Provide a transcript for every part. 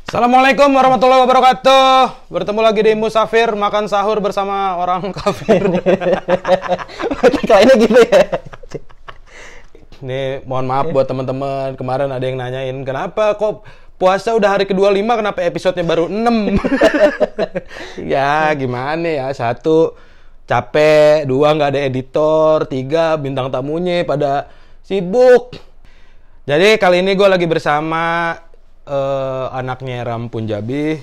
Assalamualaikum warahmatullahi wabarakatuh. Bertemu lagi di Musafir makan sahur bersama orang kafir. Kayaknya gitu ya. Nih, mohon maaf buat teman-teman. Kemarin ada yang nanyain, kenapa kok puasa udah hari ke-25, kenapa episodenya baru 6? Ya, gimana ya? 1, capek. 2, nggak ada editor. 3, bintang tamunya pada sibuk. Jadi, kali ini gue lagi bersama anaknya Ram Punjabi.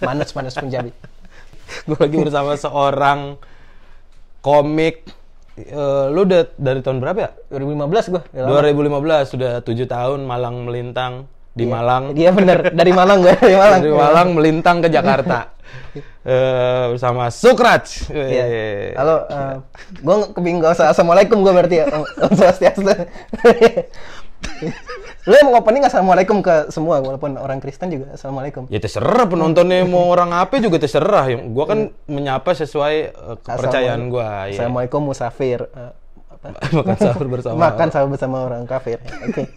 Manas Punjabi. Gue lagi bersama seorang komik. Lu udah dari tahun berapa ya? 2015 gue. 2015, sudah 7 tahun Malang melintang di Malang. Iya bener, dari Malang gue. Dari Malang melintang ke Jakarta. Bersama Sukraj. Halo, gue kebingung, gak usah assalamualaikum gue berarti ya. Swastiastu. Lu yang opening assalamualaikum ke semua, walaupun orang Kristen juga assalamualaikum. Ya terserah penontonnya mau orang apa juga terserah. Gue kan menyapa sesuai kepercayaan gue. Ya. Assalamualaikum musafir. Makan sahur bersama. Makan sahur bersama orang kafir. Oke.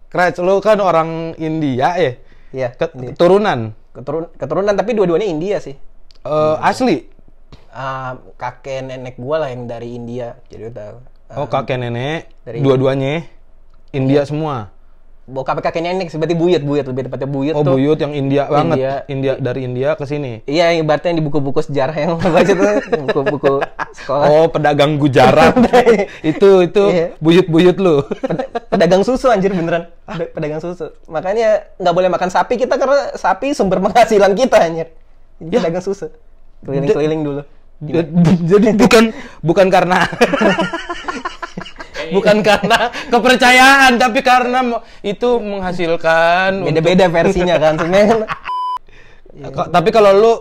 Kraj, lu kan orang India ya? Iya. Keturunan. Keturunan tapi dua-duanya India sih. Asli. Kakek nenek gua lah yang dari India, jadi udah. Kakek nenek, dua-duanya India semua. Bokap kakek nenek seperti buyut lebih tepatnya buyut tuh. Buyut yang India banget. India dari India ke sini. Iya, yang ibaratnya di buku-buku sejarah yang baca tuh, buku-buku sekolah. Pedagang Gujarat. itu iya. Buyut-buyut lu. Pedagang susu anjir beneran. Pedagang susu. Makanya nggak boleh makan sapi kita karena sapi sumber penghasilan kita anjir. Pedagang susu. Keliling-keliling dulu. Jadi bukan karena bukan karena kepercayaan, tapi karena itu menghasilkan. Beda-beda versinya kan sebenarnya. Tapi kalau lu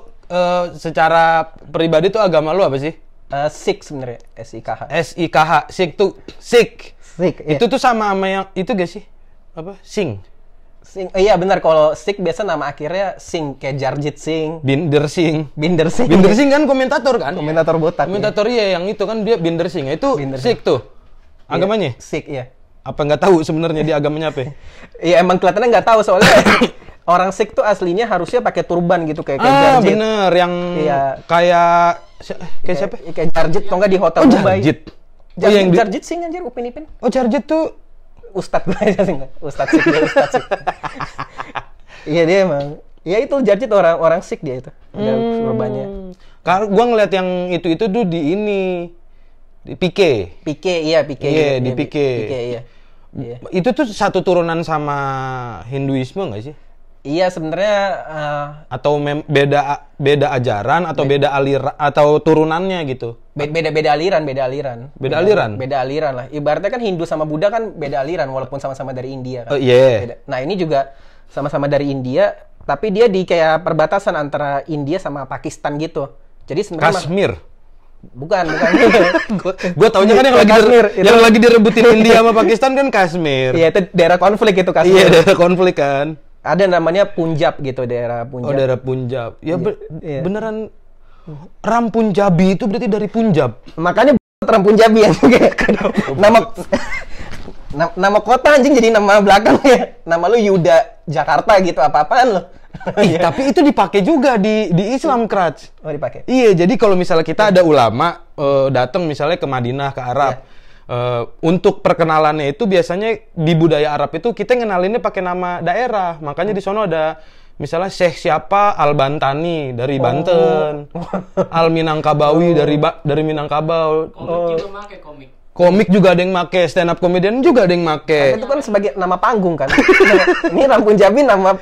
secara pribadi tuh agama lu apa sih? Sikh sebenarnya, SIKH. SIKH, Sikh tuh Sikh. Iya. Itu tuh sama yang itu gak sih? Apa? Singh. Iya benar, kalau Sikh biasa nama akhirnya Singh, kayak Jarjit Singh, Binder Singh. Binder Singh kan komentator kan? Komentator botak. Komentator ya. Yang itu kan dia Binder Singh. Itu Sikh tuh. Agamanya? Sikh ya. Apa nggak tahu sebenarnya dia agamanya apa? Iya emang kelihatannya nggak tahu soalnya orang Sikh tuh aslinya harusnya pakai turban gitu kayak Jarjit. Bener, yang kayak siapa? Kayak Jarjit, atau nggak di hotel Mumbai. Jarjit Singh anjir, Upin Ipin. Jarjit tuh Ustadz gue aja sih, Ustadz Sikh. Iya dia emang. Ya itu Jarjit orang Sikh dia itu. Ada turbannya. Kalau gua ngeliat yang itu tuh di Pique. Iya, di Pique. Iya. Itu tuh satu turunan sama Hinduisme nggak sih? Iya sebenarnya. Atau beda ajaran atau beda aliran atau turunannya gitu? Beda aliran. Beda aliran lah. Ibaratnya kan Hindu sama Buddha kan beda aliran walaupun sama-sama dari India kan. Nah ini juga sama-sama dari India, tapi dia di kayak perbatasan antara India sama Pakistan gitu. Jadi sebenarnya Kashmir. Bukan. Gue taunya kan yang lagi direbutin India sama Pakistan kan Kashmir. Iya, itu daerah konflik itu Kashmir. Iya, daerah konflik kan. Ada namanya Punjab gitu, daerah Punjab. Oh, daerah Punjab. Ya beneran Ram Punjabi itu berarti dari Punjab. Makanya Ram Punjabi ya. Nama kota anjing jadi nama belakangnya. Nama lu Yuda Jakarta gitu, apa-apaan lu. Tapi itu dipakai juga di Islam, Kraj. Oh, dipakai. Iya, jadi kalau misalnya kita ada ulama datang misalnya ke Madinah, ke Arab, untuk perkenalannya itu biasanya di budaya Arab itu kita ngenalinnya pakai nama daerah. Makanya di sono ada misalnya Syekh siapa Al-Bantani dari Banten, Al-Minangkabawi dari Minangkabau. Komik juga pakai komik. Komik juga ada yang make, stand up comedian juga ada yang make. Itu kan sebagai nama panggung kan. Ini Ram Punjabi nama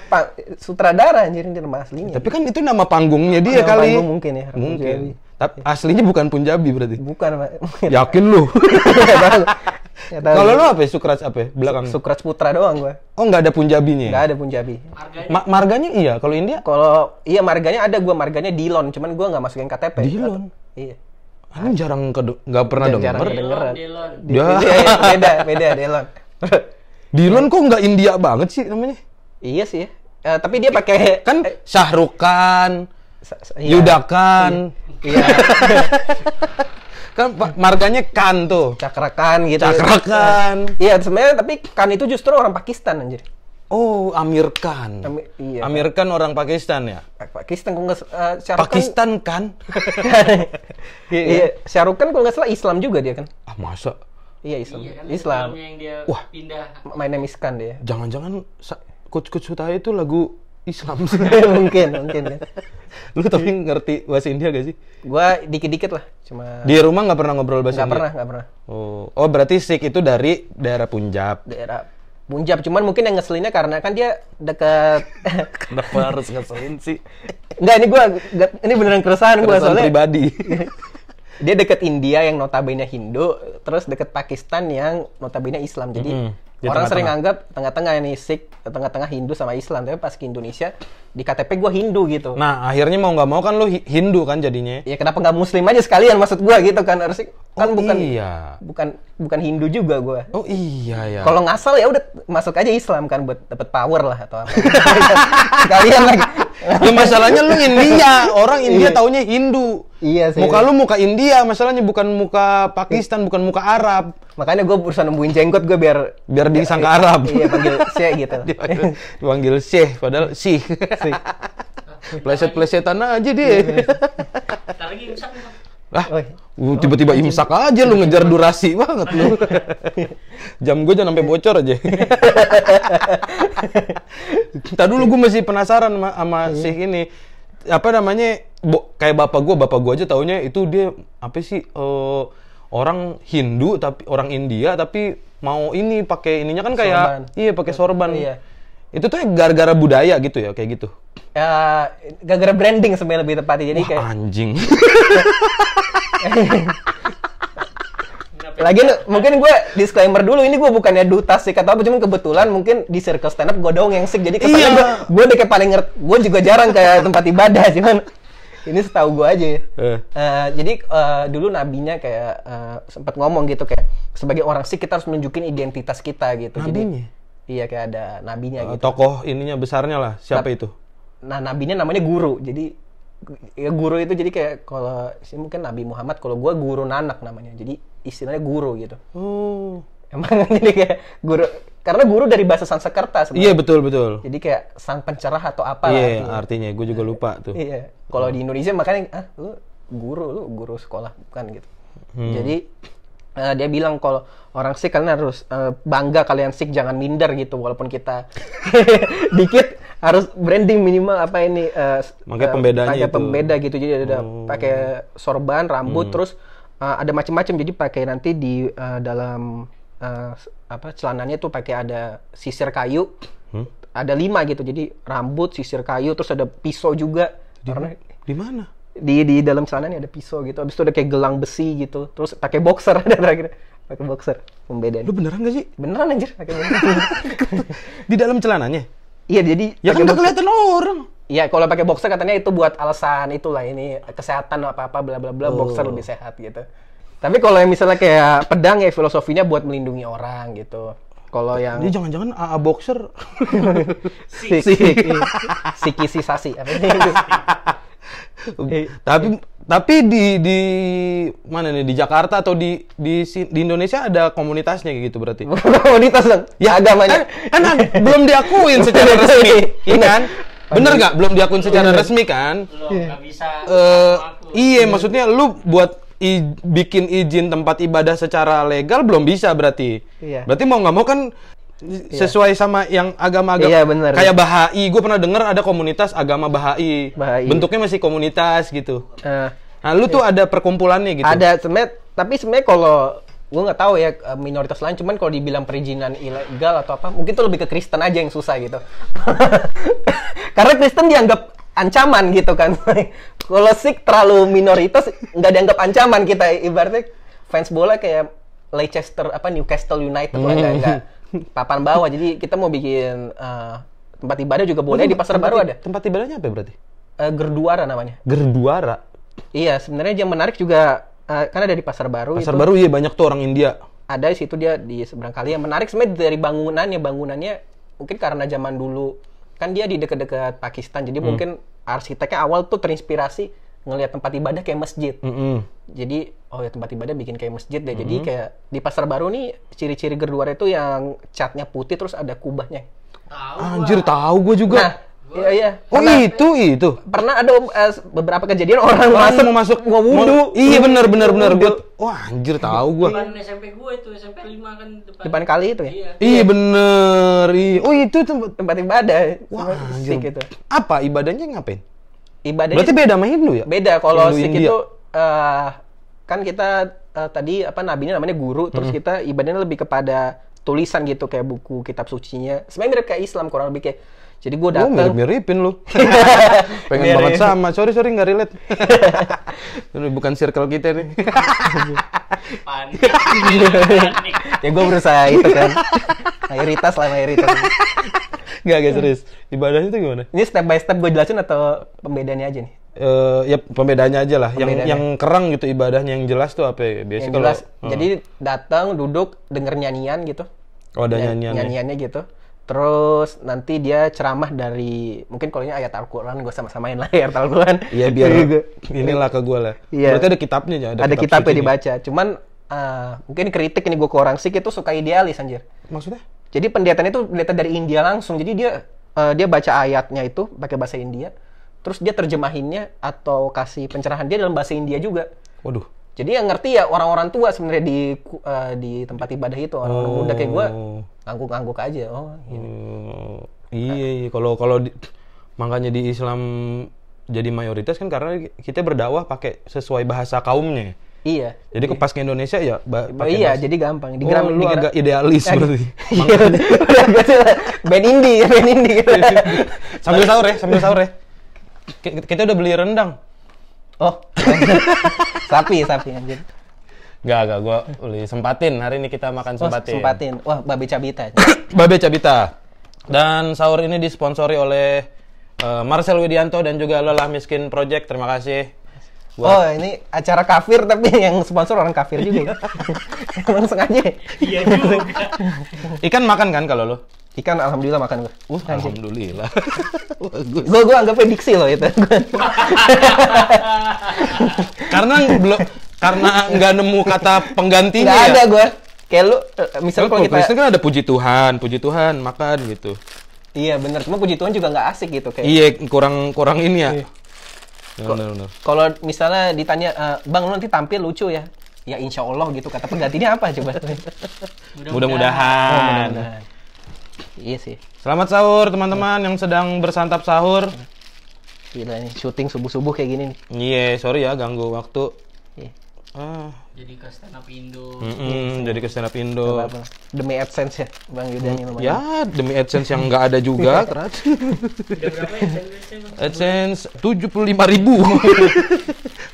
sutradara anjir, ini nama aslinya. Tapi kan itu nama panggungnya dia nama kali. Panggung mungkin ya. Mungkin. Tapi aslinya bukan Punjabi berarti. Bukan, Pak. Yakin lu? Kalau lu apa? Sukraj apa? Belakang. Sukraj Putra doang gua. Oh, nggak ada Punjabinya? Nggak ada Punjabi. Marganya iya, kalau India? Kalau iya marganya ada, gua marganya Dillon, cuman gua nggak masukin KTP. Dillon? Iya. Ini nggak pernah denger. Beda Dillon. Dillon kok nggak India banget sih namanya? Iya sih. Tapi dia pakai kan Syahrukan, Yudakan. Iya. Kan marganya Kan tuh. Cakrakan gitu. Cakrakan. Iya, sebenarnya tapi Kan itu justru orang Pakistan anjir. Oh, Amir Khan. Iya. Amir Khan orang Pakistan ya? Pakistan kalau nggak Pakistan kan? Iya, Shah Rukh Khan kalau nggak salah Islam juga dia kan? Ah, masa? Iya, Islam. Iya, kan Islam. yang dia Wah. pindah. My name is Khan dia. Jangan-jangan Coach Sutaya itu lagu Islam. mungkin kan. Lu tapi ngerti bahasa India gak sih? Gua dikit-dikit lah, cuma Di rumah nggak pernah ngobrol bahasa India? nggak pernah. Oh, berarti Sikh itu dari daerah Punjab. Daerah Punjab, cuman mungkin yang ngeselinnya karena kan dia dekat. Kenapa harus ngeselin sih? Enggak, ini beneran keresahan gua soalnya. Pribadi. Dia deket India yang notabene Hindu, terus deket Pakistan yang notabene Islam. Jadi Di orang tengah-tengah. sering anggap tengah-tengah ini Sikh, tengah-tengah Hindu sama Islam. Tapi pas ke Indonesia, di KTP gue Hindu gitu. Nah, akhirnya mau nggak mau kan lu Hindu kan jadinya. Ya kenapa nggak Muslim aja sekalian maksud gue gitu kan? Harusnya kan Iya. bukan Hindu juga gue. Oh iya ya. Kalau ngasal ya udah masuk aja Islam kan buat dapet power lah atau apa. Sekalian lagi. Ya masalahnya lu India, orang India taunya Hindu. Iya sih. Muka lu muka India, masalahnya bukan muka Pakistan, bukan muka Arab. Makanya gue berusaha nembuin jenggot gue biar Disangka Arab. Iya, panggil Syekh gitu. Dipanggil Syekh, padahal Syekh. Pleset-plesetan aja dia. Ntar lagi imsak nih, Bang. Lah, tiba-tiba imsak aja lu ngejar durasi banget lu. Jam gue jangan sampai bocor aja. Tadi dulu gue masih penasaran sama Syekh ini. Apa namanya? Kayak bapak gue aja taunya itu dia apa sih? Orang Hindu tapi orang India tapi mau ini pakai ininya kan kayak Sorban. iya pakai sorban. Iya. Itu tuh gara-gara budaya gitu ya kayak gitu. Ya, gara-gara branding sebenarnya lebih tepatnya. Jadi Wah, kayak anjing. lagi mungkin gue disclaimer dulu, ini gue bukannya duta Sikh atau apa, cuma kebetulan mungkin di circle stand up gue doang yang Sikh, jadi kesannya Iya. gue udah kayak paling ngerti. Gue juga jarang kayak tempat ibadah, cuman ini setahu gue aja ya. Jadi dulu nabinya kayak sempat ngomong gitu kayak sebagai orang Sikh kita harus menunjukin identitas kita gitu. Nabinya? Jadi, iya kayak ada nabinya gitu. Tokoh ininya besarnya lah. Siapa itu? Nah, nabinya namanya guru. Jadi ya guru itu jadi kayak kalau sih mungkin Nabi Muhammad, kalau gue guru Nanak namanya. Jadi istilahnya guru gitu. Oh. Emang jadi kayak guru, karena guru dari bahasa Sanskerta sebenarnya. Iya, betul. Jadi kayak sang pencerah atau apa lah. Iya, artinya gue juga lupa tuh. Iya. Kalau di Indonesia makanya lu guru sekolah bukan gitu. Jadi dia bilang kalau orang Sikh kalian harus bangga, kalian Sikh jangan minder gitu, walaupun kita dikit harus branding minimal apa ini Makanya pembedanya pakai itu. pembeda gitu. Jadi ada pakai sorban, rambut, terus ada macam-macam. Jadi pakai nanti di dalam celananya tuh pakai ada sisir kayu. Ada 5 gitu. Jadi rambut, sisir kayu, terus ada pisau juga. Di mana? Di dalam celananya ada pisau gitu. Habis itu ada kayak gelang besi gitu. Terus pakai boxer ada terakhir. Pakai boxer pembedaan. Lu beneran gak sih? Beneran anjir pakai boxer. Di dalam celananya? Iya, jadi Ya kan gak kelihatan orang. Iya, kalau pakai boxer katanya itu buat alasan itulah, ini kesehatan apa-apa bla bla bla, boxer lebih sehat gitu. Tapi kalau yang misalnya kayak pedang ya filosofinya buat melindungi orang gitu. Kalau yang Jadi jangan-jangan AA boxer. sikisisasi apa sih? Tapi di mana nih, di Jakarta atau di Indonesia ada komunitasnya kayak gitu berarti. Komunitas dong. Ya agamanya. Kan belum diakuin secara resmi. Iya kan? Bener nggak? Belum diakuin secara resmi kan? Belum, nggak bisa. Iya, maksudnya lu buat bikin izin tempat ibadah secara legal belum bisa berarti. Iya. Berarti mau nggak mau kan sesuai sama yang agama-agama. Iya, bener. Kayak Bahai, gue pernah dengar ada komunitas agama Bahai. Bahai. Bentuknya masih komunitas gitu. Eh, Nah, lu tuh ada perkumpulannya gitu. Ada sebenarnya, tapi sebenarnya kalau gue nggak tahu ya minoritas lain, cuman kalau dibilang perizinan ilegal atau apa, mungkin tuh lebih ke Kristen aja yang susah gitu. Karena Kristen dianggap ancaman gitu kan. Kalau Sikh terlalu minoritas, nggak dianggap ancaman kita. Ibaratnya fans bola kayak Leicester Newcastle United lah, nggak papan bawah. Jadi kita mau bikin tempat ibadah juga boleh di Pasar Baru ada. Tempat ibadahnya apa berarti? Gerduara namanya. Gerduara. Iya, sebenarnya yang menarik juga kan ada di Pasar Baru. Pasar Baru iya banyak tuh orang India. Ada di situ, dia di seberang kali. Yang menarik sebenarnya dari bangunannya mungkin karena zaman dulu kan dia di dekat-dekat Pakistan, jadi mungkin arsiteknya awal tuh terinspirasi ngelihat tempat ibadah kayak masjid. Jadi ya tempat ibadah bikin kayak masjid deh. Jadi kayak di Pasar Baru nih ciri-ciri Gerduara itu yang catnya putih terus ada kubahnya. Tahu. Anjir, tahu gue juga. Nah, iya. Oh, itu. Pernah ada beberapa kejadian orang masuk mau wudu. Iya, benar. Wah, anjir, tahu gue. Depan SMP gue itu, SMP 5 kan Depan kali itu ya? Iya. Bener. Iya. Oh, itu tempat ibadah. Wah, anjir. Sikh itu. Apa ibadahnya ngapain? Ibadahnya berarti beda sama Hindu ya? Beda. Kalau Hindu Sikh India. itu kan kita tadi nabinya namanya guru, terus kita ibadahnya lebih kepada tulisan gitu kayak buku kitab sucinya. Sebenarnya mirip kayak Islam, kurang lebih kayak. Jadi gue datang. Mirip-miripin lu. Pengen banget sama. Sorry nggak relate. Ini bukan circle kita nih. Panik. Ya gue berusaha itu kan. Mayoritas. Gak serius. Ibadahnya itu gimana? Ini step by step gue jelasin atau pembedaannya aja nih? Ya pembedaannya aja lah. Yang kerang gitu ibadahnya, yang jelas tuh apa ya? Biasanya yang jelas. Jadi datang, duduk, denger nyanyian gitu. Oh, ada nyanyian. Nyanyiannya gitu. Terus nanti dia ceramah dari, mungkin kalau ini ayat Al-Quran, gue sama-samain lah ayat Al-Quran. Iya, biar inilah ke gue lah. Iya. Berarti ada kitabnya ya? Ada kitabnya dibaca. Cuman mungkin kritik ini gue ke orang Sikh itu suka idealis anjir. Maksudnya? Jadi pendetanya itu pendeta dari India langsung. Jadi dia baca ayatnya itu pakai bahasa India. Terus dia terjemahinnya atau kasih pencerahan dia dalam bahasa India juga. Waduh. Jadi yang ngerti ya orang-orang tua sebenarnya di tempat ibadah itu, orang-orang muda kayak gue ngangguk-ngangguk aja. Oh, gini. Iya. Kalau makanya di Islam jadi mayoritas kan karena kita berdakwah pakai sesuai bahasa kaumnya. Iya. Jadi pas ke Indonesia ya iya, bahasa. Jadi gampang. Lu agak idealis berarti. Band indie gitu. Sambil sahur ya. Kita udah beli rendang. Oh. sapi anjir. Enggak, gua beli sempatin. Hari ini kita makan sempatin. Wah, babe cabita. Babe cabita. Dan sahur ini disponsori oleh Marcel Widianto dan juga Lelah Miskin Project. Terima kasih. Ini acara kafir tapi yang sponsor orang kafir juga. Emang sengaja. Iya juga. Ikan makan kan kalau lo? Ikan alhamdulillah makan gue. Alhamdulillah. Gue anggap prediksi loh itu. Karena nggak nemu kata penggantinya. Nggak ada gue. Kayak lu, misalnya kalau kita kan ada puji Tuhan makan gitu. Iya benar. Cuma puji Tuhan juga nggak asik gitu kayak. Iya kurang ini ya. Benar. Kalau misalnya ditanya, Bang lu nanti tampil lucu ya? Ya insya Allah gitu. Kata penggantinya apa coba? Mudah-mudahan. Iya sih. Selamat sahur teman-teman yang sedang bersantap sahur. Gila nih, syuting subuh-subuh kayak gini nih. Iya, sorry ya ganggu waktu. Iya. Jadi ke stand up Indo. Jadi ke stand up Indo. Apa-apa. Demi AdSense ya, Bang Yuda ini lumayan. Ya, demi AdSense yang nggak ada juga, keras. Udah berapa ya AdSense 75.000.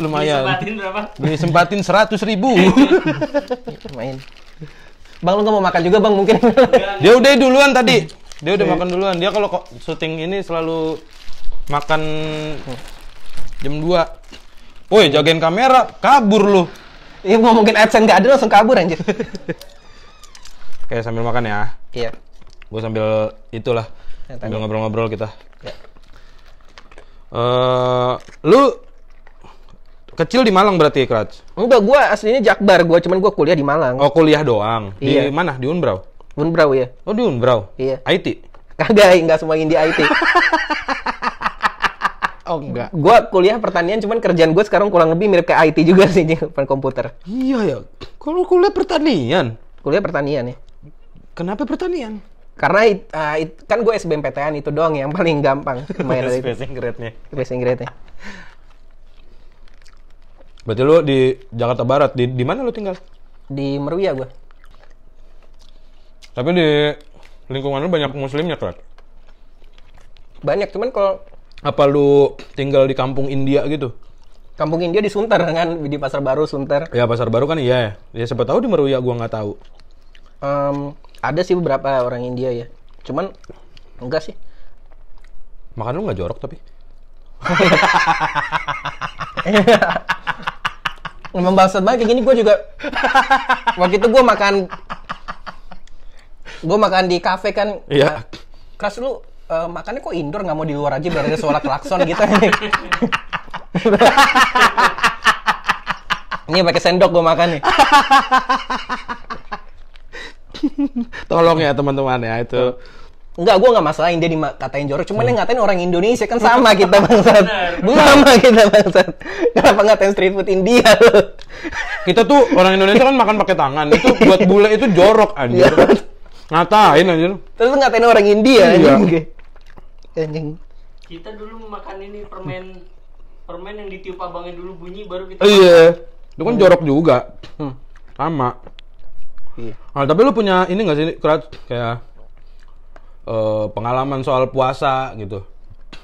Lumayan. Disempatin berapa? Disempatin 100.000. Lumayan. Bang lu nggak mau makan juga Bang mungkin? Dia udah duluan tadi. Dia udah makan duluan. Dia kalau kok syuting ini selalu makan jam 2. Woi, jagain kamera, kabur lu. Iya, ngomongin AdSense nggak ada langsung kabur anjir. Kayak sambil makan ya. Iya. Gue sambil itulah. Sambil ngobrol-ngobrol kita. Ya. Lu kecil di Malang berarti, Krats? Enggak, gue aslinya Jakbar. Cuman gue kuliah di Malang. Oh, kuliah doang. Iya. Di mana? Di Unbrau? Unbrau ya. Oh, di Unbrau? Iya. IT? Kagak, enggak semua di IT. Oh, enggak. Gue kuliah pertanian, cuman kerjaan gue sekarang kurang lebih mirip kayak IT juga sih, depan komputer. Iya ya. Kalau kuliah pertanian? Kuliah pertanian ya. Kenapa pertanian? Karena kan gue SBMPTN itu doang yang paling gampang. Passing grade-nya. Passing grade-nya. Berarti lu di Jakarta Barat. Di mana lu tinggal? Di Meruya gue. Tapi di lingkungan lu banyak muslimnya, Krat? Banyak, cuman kalau... Apa lu tinggal di kampung India gitu? Kampung India di Sunter kan, di Pasar Baru Sunter. Ya Pasar Baru kan iya. Ya siapa tahu di Meruya gua nggak tahu. Ada sih beberapa orang India ya. Cuman enggak sih. Makan lu nggak jorok tapi? Memang bangsat banget kayak gini gue juga. Waktu itu gue makan di kafe kan. Iya. Keras lu makannya kok indoor, nggak mau di luar aja biar ada suara klakson gitu. Ini pakai sendok gue makan nih. Tolong ya teman-teman ya itu Enggak, gue nggak masalahin dia dikatain jorok, cuman yang ngatain orang Indonesia kan sama kita bangsat. Sama kita bangsat. Kenapa ngatain street food India lo? Kita tuh orang Indonesia kan makan pakai tangan. Itu buat bule itu jorok anjir. Ngatain anjir. Terus ngatain orang India anjing. Kita dulu makan ini permen yang ditiup abangnya dulu bunyi baru kita Iya. Itu kan jorok juga. Sama. Iya. Nah, tapi lu punya ini nggak sih kayak pengalaman soal puasa gitu?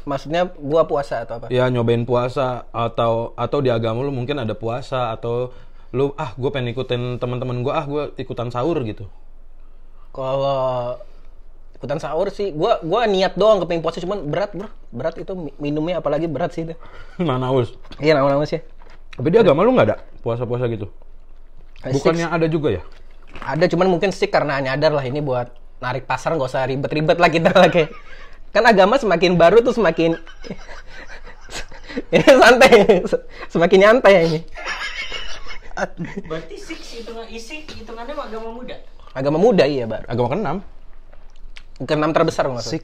Maksudnya gua puasa atau apa? Ya nyobain puasa atau di agama lu mungkin ada puasa atau lu gue pengen ikutin teman-teman gue ikutan sahur gitu. Kalau ikutan sahur sih gua niat doang kepengin puasa, cuman berat itu minumnya apalagi berat sih itu. Mana us? Iya, nama sih. Tapi di agama lu nggak ada puasa-puasa gitu? Bukannya ada juga ya? Ada, cuman mungkin sih karena nyadar lah ini buat narik pasar, nggak usah ribet-ribet lah kita lah kayak. Kan agama semakin baru tuh semakin ini santai, semakin nyantai ini. Berarti hitungannya agama muda. Agama muda iya baru. Agama ke-6. Ke-6 terbesar maksudnya.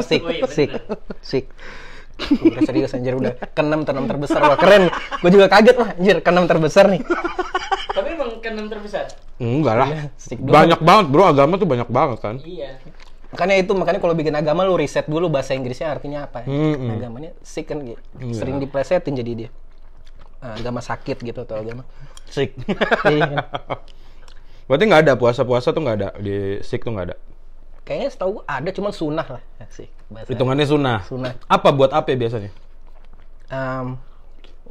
Sik. Oh, iya, Sik. Udah serius anjir, udah ke-6 terbesar. Wah keren. Gue juga kaget lah anjir, ke-6 terbesar nih. Tapi emang ke-6 terbesar? Enggak lah. Sik Banyak banget bro, agama tuh banyak banget kan. Iya. Makanya kalau bikin agama lu riset dulu bahasa Inggrisnya artinya apa. Agamanya sik kan gitu. Sering diplesetin jadi dia. Agama sakit gitu atau agama Sik. Iya. Berarti nggak ada puasa-puasa tuh nggak ada di Sik tuh nggak ada. Kayaknya setahu ada, cuman sunnah lah sih. Hitungannya sunnah. Sunnah. Apa buat apa biasanya?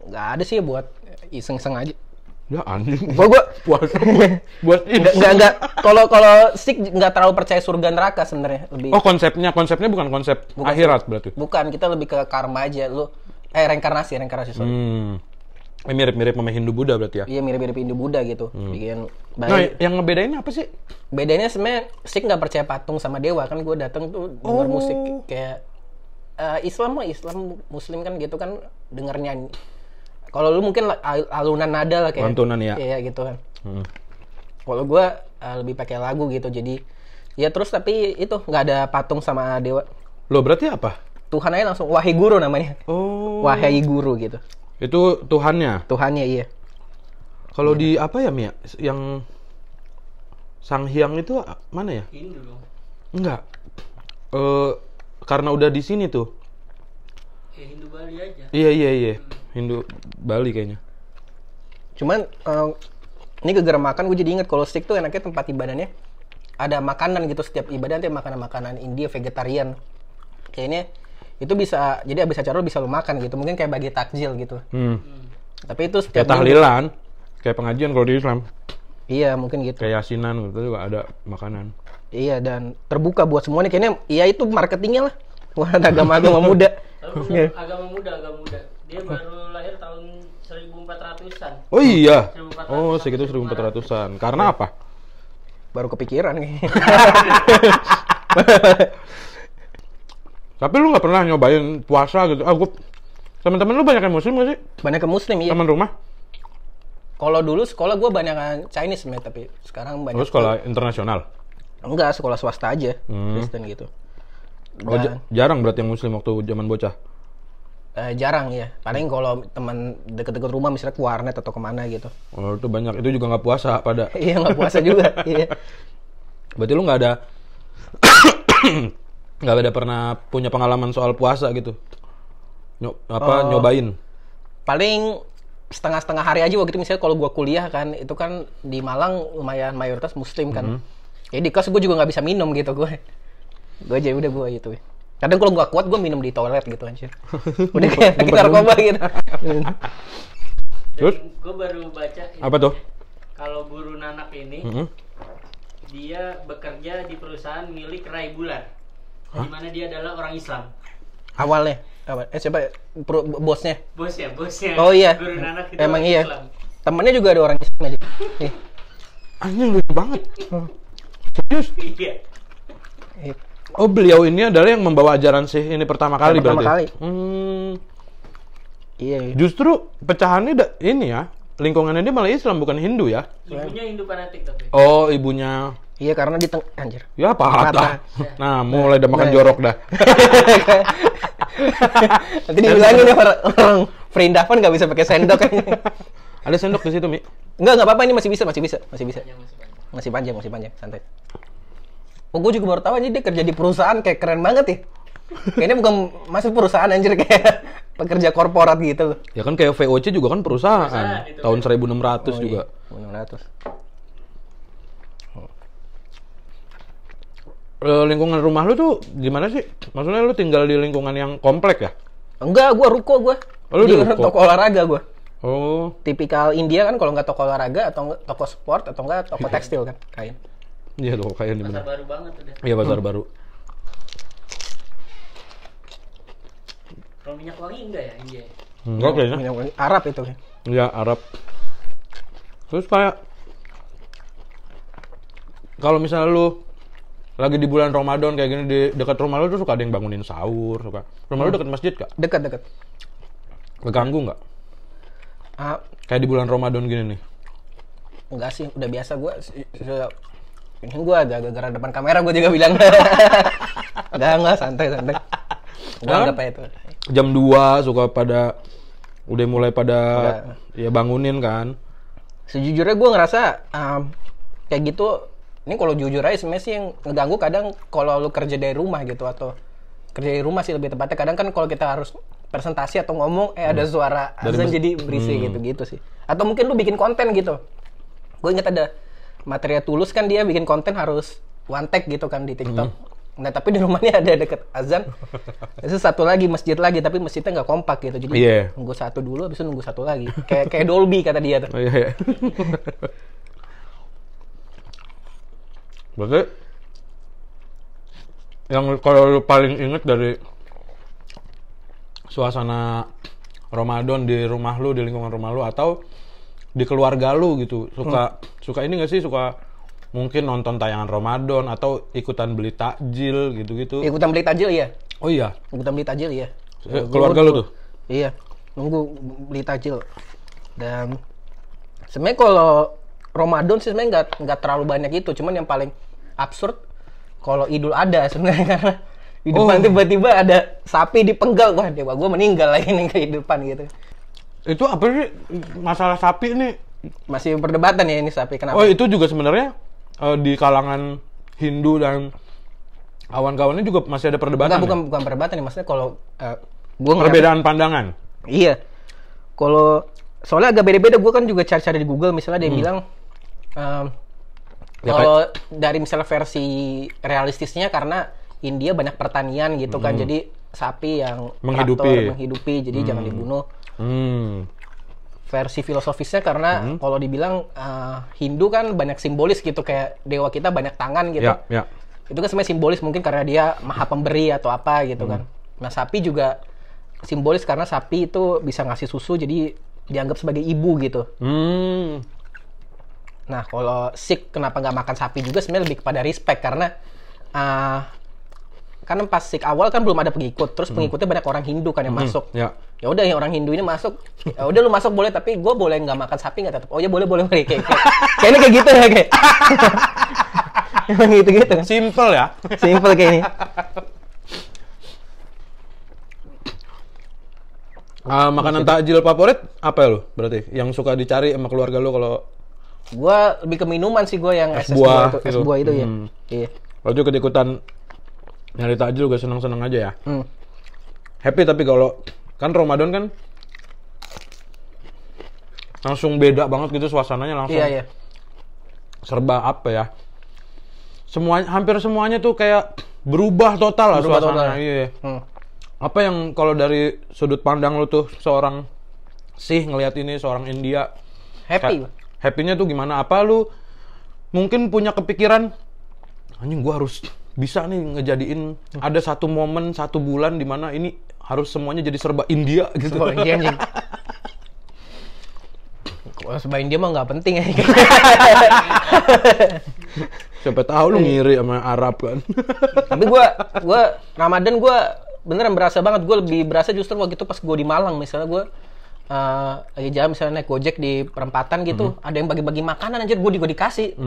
Nggak ada sih, buat iseng-iseng aja. Ya anjing. Gua puasa buat nggak. Kalau sik nggak terlalu percaya surga neraka sebenarnya, lebih. Oh konsepnya bukan konsep akhirat berarti. Bukan, kita lebih ke karma aja lu. Reinkarnasi sorry. Mirip-mirip sama Hindu Buddha berarti ya? Iya, mirip-mirip Hindu Buddha gitu. Bikin baik. Nah, yang ngebedain apa sih? Bedanya sebenarnya Sik nggak percaya patung sama dewa kan. Gue datang tuh denger musik kayak Islam Muslim kan gitu kan, denger nyanyi. Kalau lu mungkin alunan nada lah kayak lantunan ya. Iya gitu kan. Kalau gue lebih pakai lagu gitu, jadi ya terus tapi itu nggak ada patung sama dewa. Lo berarti apa? Tuhan aja langsung, wahai guru namanya. Oh. Wahai guru gitu. Itu Tuhannya? Tuhannya iya. Kalau di apa ya Mia? Yang Sang Hyang itu mana ya? Hindu dong. Enggak. Karena udah di sini tuh. Ya Hindu Bali aja. Iya. Hindu Bali kayaknya. Cuman ini gara-gara makan gue jadi inget kalau Sik tuh enaknya tempat ibadahnya ada makanan gitu, setiap ibadah nanti makanan-makanan India vegetarian. Kayaknya itu bisa, jadi abis acara lu bisa lu makan gitu, mungkin kayak bagi takjil gitu. Tapi itu setiap kayak tahlilan, kayak pengajian kalau di Islam. Iya mungkin gitu. Kayak yasinan gitu juga ada makanan. Iya, dan terbuka buat semuanya kayaknya. Iya itu marketingnya lah. Wah, agama muda. Agama muda. Dia baru lahir tahun 1400-an. Oh iya. 1400-an. Oh segitu 1400-an. Karena apa? Baru kepikiran nih. Tapi lu nggak pernah nyobain puasa gitu? Teman-teman lu banyak yang muslim nggak sih? Banyak yang muslim iya. Teman rumah? Kalau dulu sekolah gue banyak yang Chinese sebenarnya, tapi sekarang banyak. Lu sekolah internasional? Enggak, sekolah swasta aja, Kristen gitu. Dan, jarang berarti yang muslim waktu zaman bocah? Jarang ya. Paling kalau teman deket-deket rumah misalnya ke warnet atau kemana gitu. Oh itu banyak. Itu juga nggak puasa pada? Iya nggak puasa juga. Iya. Berarti lu nggak ada nggak ada pernah punya pengalaman soal puasa gitu? Nyobain? Paling setengah-setengah hari aja waktu itu, misalnya kalau gue kuliah kan, itu kan di Malang lumayan mayoritas muslim kan. Ya di kelas gue juga nggak bisa minum gitu gue aja udah gue gitu. Kadang kalau nggak kuat gue minum di toilet gitu anjir. Udah kayak narkoba gitu. Terus? Gue baru baca. Apa tuh? Kalau Guru Nanak ini, dia bekerja di perusahaan milik Rai Bulan, di mana dia adalah orang Islam. Awalnya? Siapa? Bosnya? Bosnya. Oh iya. Guru Nanak itu emang orang iya. Islam. Temennya juga ada orang Islam aja. Anjing lucu banget. Serius? Iya. Oh beliau ini adalah yang membawa ajaran sih ini pertama kali berarti? Pertama kali. Iya. Justru pecahannya ini ya, lingkungannya dia malah Islam bukan Hindu ya? Ibunya Hindu fanatik tapi. Oh ibunya Iya, karena di anjir. Ya patah. Nah, mulai dah makan jorok dah. Nanti dibilangin ya orang Freindavan nggak bisa pakai sendok. Ada sendok di situ, Mi? Enggak apa-apa, ini masih bisa. Masih panjang, santai. Oh, gue juga baru tahu aja dia kerja di perusahaan, kayak keren banget ya. Kayaknya bukan masuk perusahaan anjir, kayak pekerja korporat gitu loh. Ya kan kayak VOC juga kan perusahaan tahun 1600 juga. 1600. Lingkungan rumah lu tuh gimana sih? Maksudnya lu tinggal di lingkungan yang komplek ya? Enggak, gua ruko gua. Oh, lu di ruko? Toko olahraga gua. Oh. Tipikal India kan, kalau nggak toko olahraga atau nggak toko sport atau nggak toko tekstil kan, kain. Iya, toko kain di mana? Pasar baru banget udah. Iya, pasar baru. Kalau minyak wangi enggak ya India? Enggak kayaknya. Minyak wangi Arab itu kan. Iya, Arab. Terus kayak kalau misalnya lu lagi di bulan Ramadan kayak gini, di dekat rumah lu tuh suka ada yang bangunin sahur, suka. Rumah lu dekat masjid kak? Dekat. Keganggu nggak? Kayak di bulan Ramadan gini nih? Enggak sih, udah biasa gue. Ini gue gara-gara depan kamera gue juga bilang. Enggak, santai. Gue anggap aja itu. Jam 2 suka pada udah mulai pada ya bangunin kan? Sejujurnya gue ngerasa kayak gitu. Ini kalau jujur aja sebenarnya sih yang ngeganggu kadang kalau lu kerja dari rumah gitu, atau kerja dari rumah sih lebih tepatnya. Kadang kan kalau kita harus presentasi atau ngomong ada suara azan jadi berisik gitu sih. Atau mungkin lu bikin konten gitu. Gue ingat ada Material Tulus kan, dia bikin konten harus one take gitu kan di TikTok. Nah tapi di rumahnya ada deket azan. Terus satu lagi masjid lagi, tapi masjidnya nggak kompak gitu. Jadi nunggu satu dulu, habis itu nunggu satu lagi. Kayak Dolby kata dia tuh. Iya. Berarti yang kalau lu paling inget dari suasana Ramadan di rumah lu, di lingkungan rumah lu, atau di keluarga lu gitu, suka ini nggak sih, suka mungkin nonton tayangan Ramadan atau ikutan beli takjil gitu-gitu? Ikutan beli takjil iya. Oh iya. Ikutan beli takjil iya. Keluarga lu tuh? Iya, nunggu beli takjil. Dan sebenarnya kalau Ramadan sih sebenarnya nggak terlalu banyak itu, cuman yang paling absurd kalau Idul Adha sebenarnya, karena di depan tiba-tiba ada sapi dipenggal. Wah, dewa gue meninggal lagi nih kehidupan gitu. Itu apa sih masalah sapi ini? Masih perdebatan ya ini sapi, kenapa? Oh, itu juga sebenarnya di kalangan Hindu dan kawan-kawannya juga masih ada perdebatan. Bukan perdebatan nih, maksudnya kalau perbedaan pandangan. Iya. Kalau soalnya agak beda-beda, gue kan juga cari-cari di Google, misalnya dia bilang kalau dari misalnya versi realistisnya karena India banyak pertanian gitu kan, jadi sapi yang menghidupi, jadi jangan dibunuh. Versi filosofisnya karena kalau dibilang Hindu kan banyak simbolis gitu, kayak dewa kita banyak tangan gitu. Itu kan sebenarnya simbolis mungkin karena dia maha pemberi atau apa gitu kan. Nah sapi juga simbolis karena sapi itu bisa ngasih susu, jadi dianggap sebagai ibu gitu. Nah kalau Sikh kenapa nggak makan sapi juga sebenarnya lebih kepada respect, karena kan pas Sikh awal kan belum ada pengikut, terus pengikutnya banyak orang Hindu kan yang masuk. Ya udah yang orang Hindu ini masuk, ya udah lu masuk boleh, tapi gue boleh nggak makan sapi nggak tetap? Oh ya boleh kayaknya kayak gitu ya kayak. Emang gitu kan? Simple ya. Simple kayak ini. Makanan takjil favorit apa lu berarti? Yang suka dicari sama keluarga lu kalau? Gua lebih ke minuman sih, gua yang es buah itu ya. Iya. Waktu ikut-ikutan nyari takjil juga seneng-seneng aja ya. Happy, tapi kalau kan Ramadan kan langsung beda banget gitu suasananya, langsung. Iya. Serba apa ya? Hampir semuanya tuh kayak berubah total lah suasananya. Iya. Apa yang kalau dari sudut pandang lu tuh seorang Sikh ngelihat ini, seorang India happy-nya tuh gimana? Apa lu mungkin punya kepikiran, anjing gua harus bisa nih ngejadiin ada satu momen, satu bulan di mana ini harus semuanya jadi serba India gitu. Serba India anjing. Kalau serba India mah nggak penting ya. Siapa tahu lu ngiri sama Arab kan. Tapi gua Ramadan gua beneran berasa banget. Gue lebih berasa justru waktu itu pas gue di Malang, misalnya gue lagi jalan misalnya naik Gojek di perempatan gitu, ada yang bagi-bagi makanan, anjir gue juga dikasih.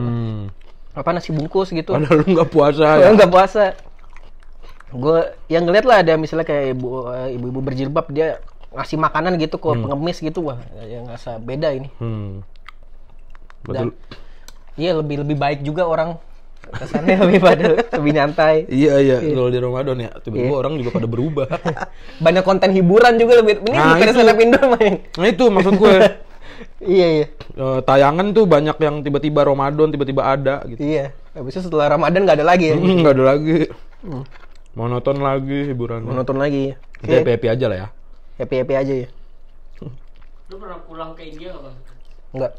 nasi bungkus gitu. Padahal lu nggak puasa ya? Nggak puasa. Gue yang ngeliat lah ada misalnya kayak ibu-ibu berjilbab dia ngasih makanan gitu ke pengemis gitu, wah yang ngerasa beda ini. Betul. Iya lebih baik juga orang kesannya lebih nyantai. Iya. Kalau di Ramadan ya tiba-tiba orang juga pada berubah. Banyak konten hiburan juga lebih. Ini bukan stand up Indo main. Nah itu maksud gue. Iya. Tayangan tuh banyak yang tiba-tiba Ramadan tiba-tiba ada gitu. Iya. Habisnya setelah Ramadan nggak ada lagi ya. Nggak ada lagi. Monoton lagi hiburan. Monoton lagi. Happy aja lah ya. Happy aja ya. Lu pernah pulang ke India nggak bang? Enggak.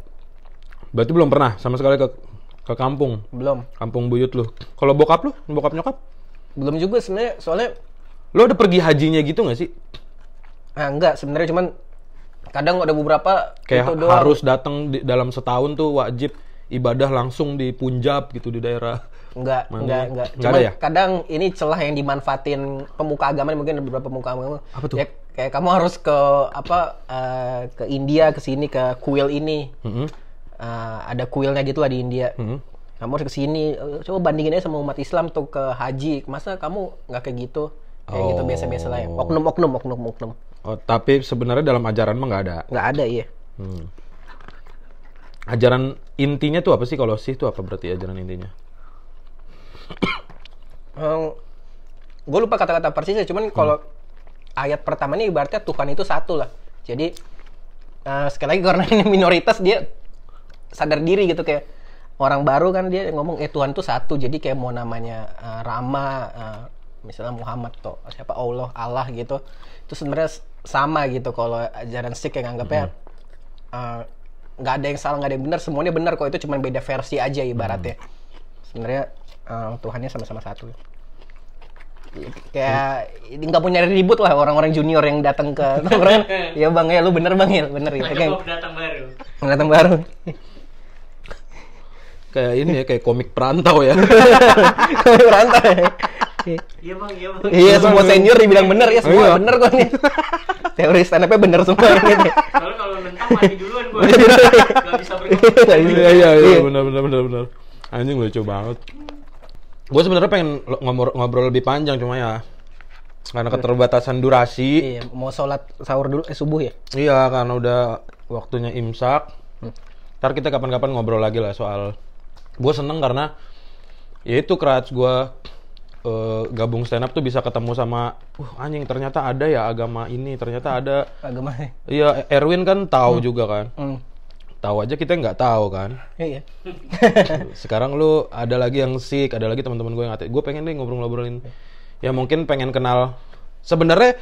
Berarti belum pernah sama sekali ke kampung? Belum. Kampung buyut lu. Kalau bokap nyokap? Belum juga sebenarnya, soalnya lu udah pergi hajinya gitu nggak sih? Enggak, sebenarnya cuman kadang ada beberapa kayak gitu harus datang dalam setahun tuh wajib ibadah langsung di Punjab gitu di daerah. Enggak. Cuman ya? Kadang ini celah yang dimanfaatin pemuka agama, mungkin ada beberapa pemuka agama. Apa tuh? Ya, kayak kamu harus ke ke India, ke sini, ke kuil ini. Ada kuilnya gitu lah di India. Kamu harus ke sini, coba bandingin aja sama umat Islam tuh ke haji. Masa kamu nggak kayak gitu? Kayak gitu biasa-biasa lah ya. Oknum. Oh, tapi sebenarnya dalam ajaran mah nggak ada? Nggak ada, iya. Ajaran intinya tuh apa sih? Kalau sih tuh apa berarti ajaran intinya? Gue lupa kata-kata persisnya, cuman kalau ayat pertama ini ibaratnya Tuhan itu satu lah. Jadi sekali lagi karena ini minoritas, dia sadar diri gitu, kayak orang baru kan dia ngomong Tuhan itu satu. Jadi kayak mau namanya Rama, misalnya Muhammad atau siapa Allah gitu, itu sebenarnya sama gitu. Kalau ajaran Sikh yang anggapnya nggak ada yang salah, nggak ada yang benar, semuanya benar kok. Itu cuma beda versi aja ibaratnya. Sebenarnya Tuhannya sama-sama satu. Kayak nggak punya ribut lah orang-orang junior yang datang ke orang. Ya bang ya, lu bener bang ya, bener ya. Kayak datang baru. Kayak ini ya, kayak komik perantau ya. Komik perantau ya. Iya bang. Iya, semua senior dibilang bener ya, semua bener kok nih. Teori stand up-nya bener semua gitu. Soalnya kalau nentang mati duluan gue. Gak bisa berkembang. Iya, benar. Anjing lucu banget. Gue sebenarnya pengen ngobrol lebih panjang, cuma ya karena keterbatasan durasi. Iya, mau sholat sahur dulu, subuh ya? Iya, karena udah waktunya imsak. Ntar kita kapan-kapan ngobrol lagi lah soal. Gue seneng karena ya itu gue gabung stand up tuh bisa ketemu sama anjing, ternyata ada ya agama ini, ternyata ada agama. Iya, Erwin kan tahu juga kan. Tahu aja kita nggak tahu kan. Iya. Sekarang lu ada lagi yang Sikh, ada lagi teman-teman gue yang gue pengen deh ngobrolin. Ya mungkin pengen kenal. Sebenarnya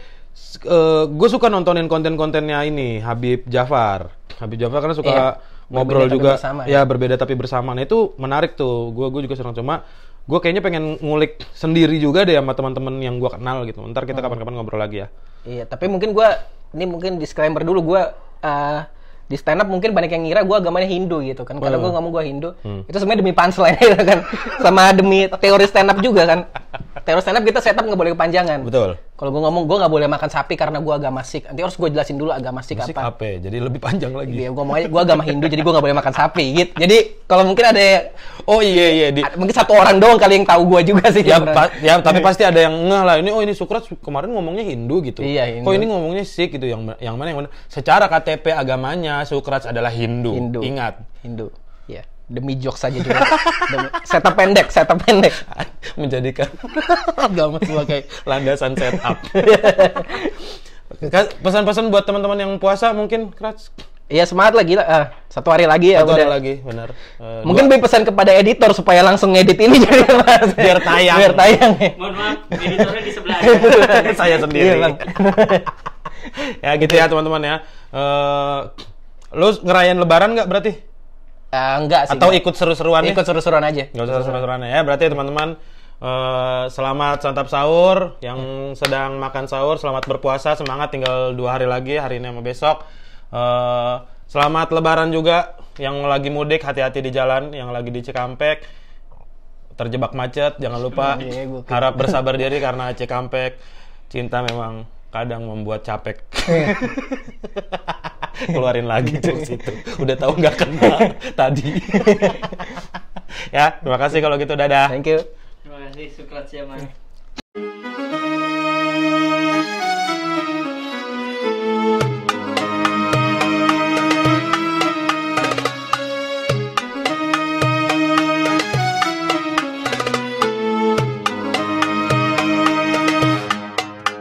gue suka nontonin konten-kontennya ini Habib Jafar karena suka ngobrol juga. Bersama, ya berbeda tapi bersama. Nah itu menarik tuh. Gue juga senang, cuma gue kayaknya pengen ngulik sendiri juga deh sama teman-teman yang gue kenal gitu. Ntar kita kapan-kapan ngobrol lagi ya. Iya, tapi mungkin ini mungkin disclaimer dulu, gue di stand up mungkin banyak yang ngira gue agamanya Hindu gitu kan. Karena gue ngomong gue Hindu, itu sebenarnya demi punchline gitu kan. Sama demi teori stand up juga kan. Teori stand up kita setup nggak boleh kepanjangan. Betul. Kalau gue ngomong gue nggak boleh makan sapi karena gue agama Sikh. Nanti harus gue jelasin dulu agama Sikh apa. Jadi lebih panjang lagi. Iya, gue agama Hindu jadi gue nggak boleh makan sapi gitu. Jadi kalau mungkin ada mungkin satu orang doang kali yang tahu gue juga sih. Ya tapi pasti ada yang ngeh lah. Ini Sukrat kemarin ngomongnya Hindu gitu. Iya, Hindu. Kok ini ngomongnya Sikh gitu, yang mana? Secara KTP agamanya Sukrat adalah Hindu. Ingat. Hindu. Iya. Demi jokes saja juga. Setup pendek. Menjadikan agama sebagai landasan setup. Pesan-pesan buat teman-teman yang puasa mungkin, Krats? Iya, semangat lagi lah. Satu hari lagi ya. Satu hari lagi, benar. Mungkin beri pesan kepada editor supaya langsung ngedit ini jadi biar tayang. Ya. Mohon maaf, editornya di sebelah. Saya sendiri. Iya, Bang. Ya gitu ya teman-teman ya. Lu ngerayain lebaran nggak berarti? Enggak sih. Atau ikut seru-seruan? Ikut seru-seruan aja. Nggak usah seru-seruan ya. Berarti teman-teman selamat santap sahur. Yang sedang makan sahur, selamat berpuasa. Semangat, tinggal 2 hari lagi, hari ini sama besok. Selamat lebaran juga. Yang lagi mudik, hati-hati di jalan. Yang lagi di Cikampek, terjebak macet, jangan lupa. Harap bersabar diri karena Cikampek. Cinta memang kadang membuat capek. Keluarin lagi tuh situ. Udah tahu nggak kena tadi. Ya, terima kasih kalau gitu, dadah. Thank you. Terima kasih, Suklat Siaman.